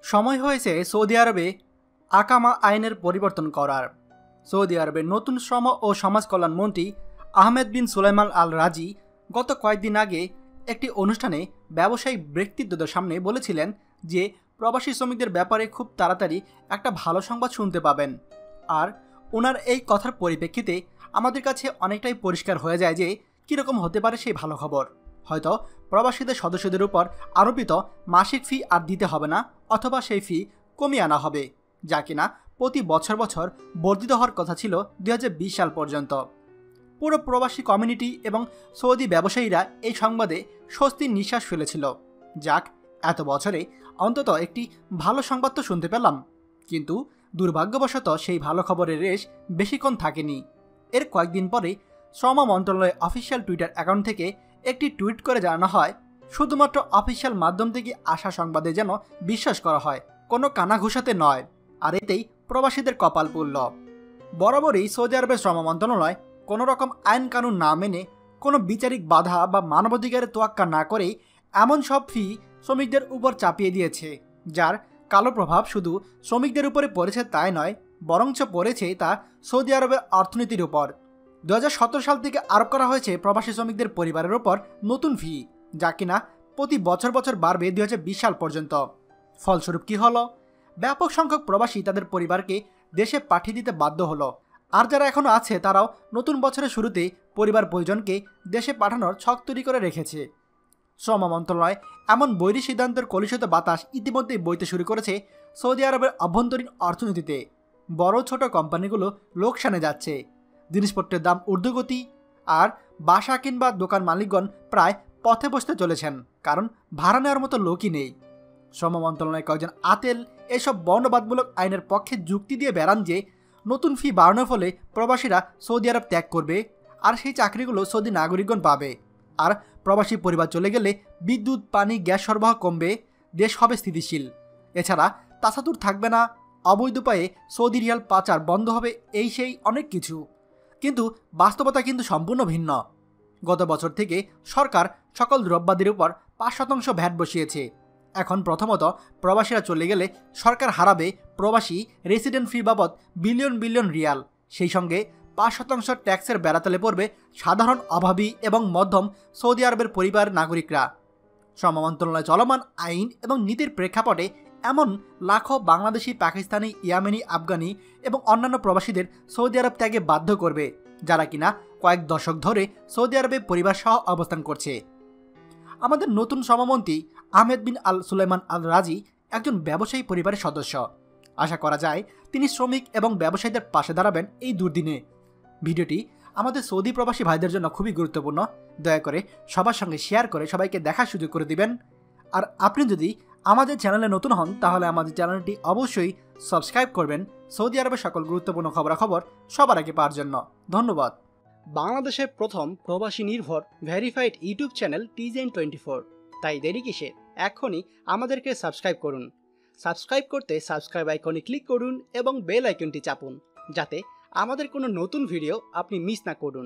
সময় হয়েছে সৌদি আরবে আকামা আইনের পরিবর্তন করার। সৌদি আরবের নতুন শ্রম ও সমাজ কল্যাণ মন্ত্রী আহমেদ বিন সুলাইমান আল রাজি গত কয়েকদিন আগে একটি অনুষ্ঠানে ব্যবসায়িক ব্যক্তিত্বদের সামনে বলেছিলেন যে প্রবাসী শ্রমিকদের ব্যাপারে খুব তাড়াতাড়ি একটা ভালো সংবাদ শুনতে পাবেন। আর ওনার এই কথার পরিপ্রেক্ষিতে আমাদের কাছে অনেকটাই পরিষ্কার হয়ে যায় যে কীরকম হতে পারে সেই ভালো খবর। হয়তো প্রবাসীদের সদস্যদের উপর আরোপিত মাসিক ফি আর দিতে হবে না, অথবা সেই ফি কমিয়ে আনা হবে, যা কিনা প্রতি বছর বছর বর্ধিত হওয়ার কথা ছিল 2020 সাল পর্যন্ত। পুরো প্রবাসী কমিউনিটি এবং সৌদি ব্যবসায়ীরা এই সংবাদে স্বস্তির নিঃশ্বাস ফেলেছিল। যাক, এত বছরে অন্তত একটি ভালো সংবাদ তো শুনতে পেলাম। কিন্তু দুর্ভাগ্যবশত সেই ভালো খবরের রেশ বেশিক্ষণ থাকেনি। এর কয়েকদিন পরে শ্রম মন্ত্রণালয়ের অফিসিয়াল টুইটার অ্যাকাউন্ট থেকে একটি টুইট করে জানানো হয়, শুধুমাত্র অফিসিয়াল মাধ্যম থেকে আসা সংবাদে যেন বিশ্বাস করা হয়, কোনো কানাঘুষাতে নয়। আর এতেই প্রবাসীদের কপাল পুড়ল। বরাবরই সৌদি আরবের শ্রম মন্ত্রণালয় কোনো রকম আইন কানুন না মেনে, কোনো বিচারিক বাধা বা মানবাধিকারের তোয়াক্কা না করেই এমন সব ফি শ্রমিকদের উপর চাপিয়ে দিয়েছে, যার কালো প্রভাব শুধু শ্রমিকদের উপরে পড়েছে তাই নয়, বরঞ্চ পড়েছে তা সৌদি আরবের অর্থনীতির উপর। 2017 সাল থেকে আরোপ করা হয়েছে প্রবাসী শ্রমিকদের পরিবারের ওপর নতুন ফি, যা কিনা প্রতি বছর বছর বাড়বে 2020 সাল পর্যন্ত। ফলস্বরূপ কী হলো? ব্যাপক সংখ্যক প্রবাসী তাদের পরিবারকে দেশে পাঠিয়ে দিতে বাধ্য হলো। আর যারা এখনও আছে তারাও নতুন বছরের শুরুতে পরিবার পরিজনকে দেশে পাঠানোর ছক তৈরি করে রেখেছে। শ্রম মন্ত্রণালয় এমন বৈরী সিদ্ধান্তের কলুষিত বাতাস ইতিমধ্যেই বইতে শুরু করেছে সৌদি আরবের অভ্যন্তরীণ অর্থনীতিতে। বড় ছোট কোম্পানিগুলো লোকসানে যাচ্ছে, জিনিসপত্রের দাম ঊর্ধ্বগতি, আর বাসা কিংবা দোকান মালিকগণ প্রায় পথে বসতে চলেছেন, কারণ ভাড়া নেওয়ার মতো লোকই নেই। শ্রম মন্ত্রণালয়ের কয়েকজন আতেল এসব বর্ণবাদমূলক আইনের পক্ষে যুক্তি দিয়ে বেড়ান যে নতুন ফি বাড়ানোর ফলে প্রবাসীরা সৌদি আরব ত্যাগ করবে, আর সেই চাকরিগুলো সৌদি নাগরিকগণ পাবে। আর প্রবাসী পরিবার চলে গেলে বিদ্যুৎ, পানি, গ্যাস সরবরাহ কমবে, দেশ হবে স্থিতিশীল। এছাড়া তাসাতুর থাকবে না, অবৈধ উপায়ে সৌদি রিয়াল পাচার বন্ধ হবে, এই সেই অনেক কিছু। কিন্তু বাস্তবতা কিন্তু সম্পূর্ণ ভিন্ন। গত বছর থেকে সরকার সকল দ্রব্যাদির উপর 5% ভ্যাট বসিয়েছে। এখন প্রথমত প্রবাসীরা চলে গেলে সরকার হারাবে প্রবাসী রেসিডেন্ট ফি বাবদ বিলিয়ন বিলিয়ন রিয়াল। সেই সঙ্গে 5% ট্যাক্সের বেড়াতালে পড়বে সাধারণ, অভাবী এবং মধ্যম সৌদি আরবের পরিবার নাগরিকরা। শ্রম মন্ত্রণালয় চলমান আইন এবং নীতির প্রেক্ষাপটে এমন লাখো বাংলাদেশি, পাকিস্তানি, ইয়ামেনি, আফগানি এবং অন্যান্য প্রবাসীদের সৌদি আরব ত্যাগে বাধ্য করবে, যারা কিনা কয়েক দশক ধরে সৌদি আরবে পরিবার সহ অবস্থান করছে। আমাদের নতুন শ্রমমন্ত্রী আহমেদ বিন সুলাইমান আল রাজি একজন ব্যবসায়ী পরিবারের সদস্য। আশা করা যায় তিনি শ্রমিক এবং ব্যবসায়ীদের পাশে দাঁড়াবেন এই দুর্দিনে। ভিডিওটি আমাদের সৌদি প্রবাসী ভাইদের জন্য খুবই গুরুত্বপূর্ণ। দয়া করে সবার সঙ্গে শেয়ার করে সবাইকে দেখার সুযোগ করে দিবেন। আর আপনি যদি আমাদের চ্যানেলে নতুন হন তাহলে আমাদের চ্যানেলটি অবশ্যই সাবস্ক্রাইব করবেন সৌদি আরবের সকল গুরুত্বপূর্ণ খবরাখবর সবার আগে পাওয়ার জন্য। ধন্যবাদ। বাংলাদেশের প্রথম প্রবাসী নির্ভর ভেরিফাইড ইউটিউব চ্যানেল TJN24। তাই দেরি কিসের? এখনই আমাদেরকে সাবস্ক্রাইব করুন। সাবস্ক্রাইব করতে সাবস্ক্রাইব আইকনে ক্লিক করুন এবং বেল আইকনটি চাপুন, যাতে আমাদের কোনো নতুন ভিডিও আপনি মিস না করুন।